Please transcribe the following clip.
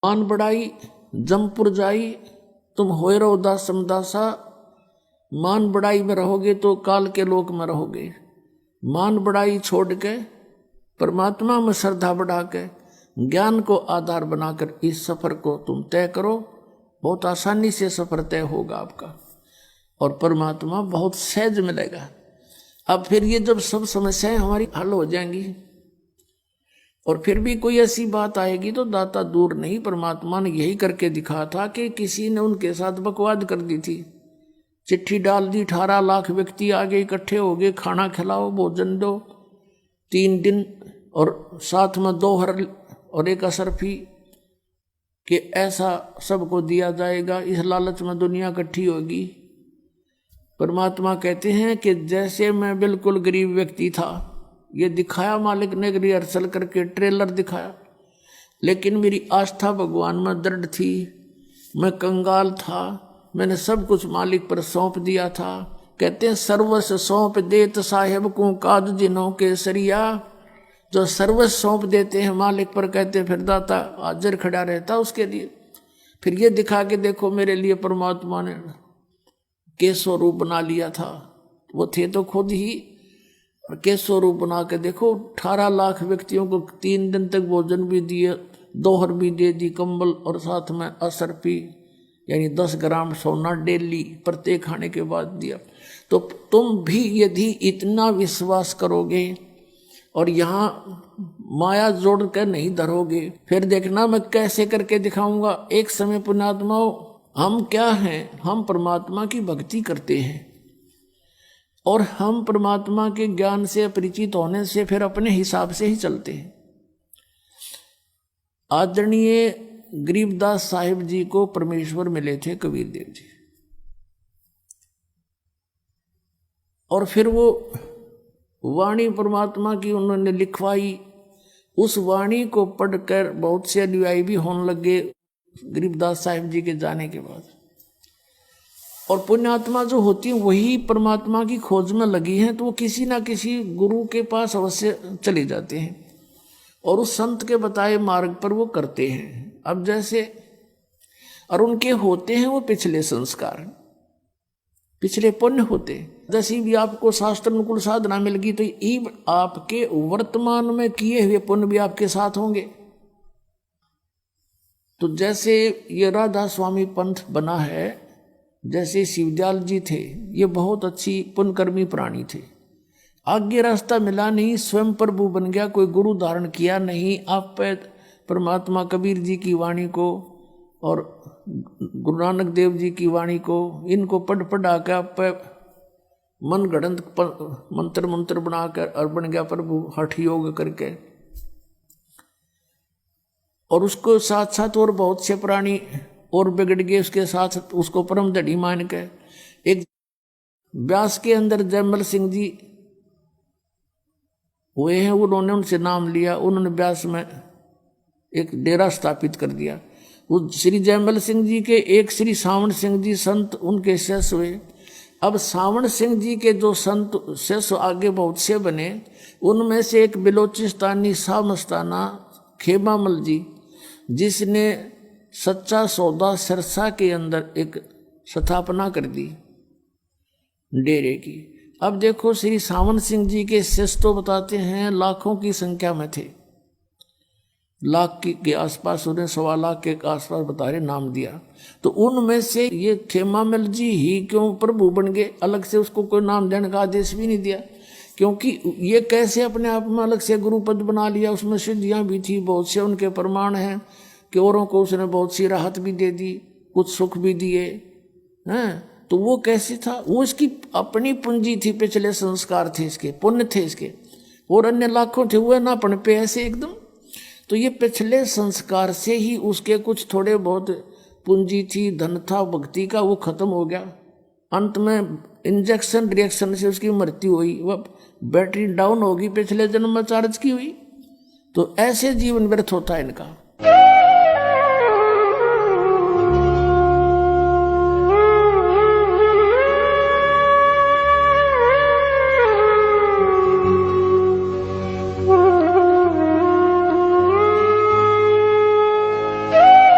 मान बढ़ाई जमपुर जाई, तुम होए रहो दास समदासा। मान बढ़ाई में रहोगे तो काल के लोक में रहोगे। मान बढ़ाई छोड़ के परमात्मा में श्रद्धा बढ़ा के ज्ञान को आधार बनाकर इस सफर को तुम तय करो। बहुत आसानी से सफर तय होगा आपका और परमात्मा बहुत सहज मिलेगा। अब फिर ये जब सब समस्याएं हमारी हल हो जाएंगी और फिर भी कोई ऐसी बात आएगी तो दाता दूर नहीं। परमात्मा ने यही करके दिखा था कि किसी ने उनके साथ बकवाद कर दी थी, चिट्ठी डाल दी, 18 लाख व्यक्ति आगे इकट्ठे हो गए, खाना खिलाओ भोजन दो 3 दिन और साथ में 2 हर और 1 असरफी कि ऐसा सबको दिया जाएगा। इस लालच में दुनिया इकट्ठी होगी। परमात्मा कहते हैं कि जैसे मैं बिल्कुल गरीब व्यक्ति था, ये दिखाया मालिक ने रिहर्सल करके ट्रेलर दिखाया, लेकिन मेरी आस्था भगवान में दृढ़ थी। मैं कंगाल था, मैंने सब कुछ मालिक पर सौंप दिया था। कहते हैं सर्वस्व सौंप देत साहेब को काज जिन्हों के सरिया। जो सर्वस्व सौंप देते हैं मालिक पर, कहते हैं फिर दाता हाजिर खड़ा रहता उसके लिए। फिर ये दिखा के देखो मेरे लिए परमात्मा ने के स्वरूप बना लिया था। वो थे तो खुद ही, और के स्वरूप बना के देखो 18 लाख व्यक्तियों को 3 दिन तक भोजन भी दिए, 2 हर भी दे दी, कंबल और साथ में असरफी यानी 10 ग्राम सोना डेली प्रत्येक खाने के बाद दिया। तो तुम भी यदि इतना विश्वास करोगे और यहाँ माया जोड़ कर नहीं धरोगे, फिर देखना मैं कैसे करके दिखाऊंगा। एक समय पुण्यात्माओं, हम क्या हैं? हम परमात्मा की भक्ति करते हैं और हम परमात्मा के ज्ञान से परिचित होने से फिर अपने हिसाब से ही चलते हैं। आदरणीय गरीबदास साहिब जी को परमेश्वर मिले थे कबीर देव जी, और फिर वो वाणी परमात्मा की उन्होंने लिखवाई। उस वाणी को पढ़कर बहुत से अनुयायी भी होने लगे गरीबदास साहिब जी के जाने के बाद। और पुण्यात्मा जो होती है वही परमात्मा की खोज में लगी हैं, तो वो किसी ना किसी गुरु के पास अवश्य चले जाते हैं और उस संत के बताए मार्ग पर वो करते हैं। अब जैसे और उनके होते हैं वो पिछले संस्कार, पिछले पुण्य होते। जैसी भी आपको शास्त्र अनुकूल साधना मिल गई तो ये आपके वर्तमान में किए हुए पुण्य भी आपके साथ होंगे। तो जैसे ये राधा स्वामी पंथ बना है, जैसे शिवदयाल जी थे, ये बहुत अच्छी पुण्यकर्मी प्राणी थे। आगे रास्ता मिला नहीं, स्वयं प्रभु बन गया, कोई गुरु धारण किया नहीं। आप पे परमात्मा कबीर जी की वाणी को और गुरु नानक देव जी की वाणी को, इनको पढ़ा के आप पे मन गढ़ंत मंत्र बनाकर और बन गया प्रभु हठ योग करके। और उसको साथ साथ और बहुत से प्राणी और बिगड़ गए उसके साथ, उसको परम धड़ी मान के। एक व्यास के अंदर जयमल सिंह जी हुए हैं, उन्होंने उनसे नाम लिया, उन्होंने व्यास में एक डेरा स्थापित कर दिया। उस श्री जयमल सिंह जी के एक श्री सावण सिंह जी संत उनके शिष्य हुए। अब सावण सिंह जी के जो संत शिष्य आगे बहुत से बने, उनमें से एक बिलोचिस्तानी शाह मस्ताना खेमामल जी, जिसने सच्चा सौदा सिरसा के अंदर एक स्थापना कर दी डेरे की। अब देखो श्री सावन सिंह जी के शिष्य तो बताते हैं लाखों की संख्या में थे, लाख के आसपास, उन्हें 1.25 लाख के आसपास बता रहे नाम दिया। तो उनमें से ये खेमामल जी ही क्यों प्रभु बन गए? अलग से उसको कोई नाम देने का आदेश भी नहीं दिया, क्योंकि ये कैसे अपने आप में अलग से गुरु पद बना लिया। उसमें सिद्धियां भी थी, बहुत से उनके प्रमाण हैं कि औरों को उसने बहुत सी राहत भी दे दी, कुछ सुख भी दिए हैं। तो वो कैसे था? वो इसकी अपनी पूंजी थी, पिछले संस्कार थे इसके, पुण्य थे इसके, और अन्य लाखों थे हुए ना पन पे ऐसे एकदम। तो ये पिछले संस्कार से ही उसके कुछ थोड़े बहुत पूंजी थी, धन था भक्ति का, वो खत्म हो गया। अंत में इंजेक्शन रिएक्शन से उसकी मृत्यु हुई, वह बैटरी डाउन होगी, पिछले जन्म में चार्ज की हुई। तो ऐसे जीवन व्यर्थ होता है इनका।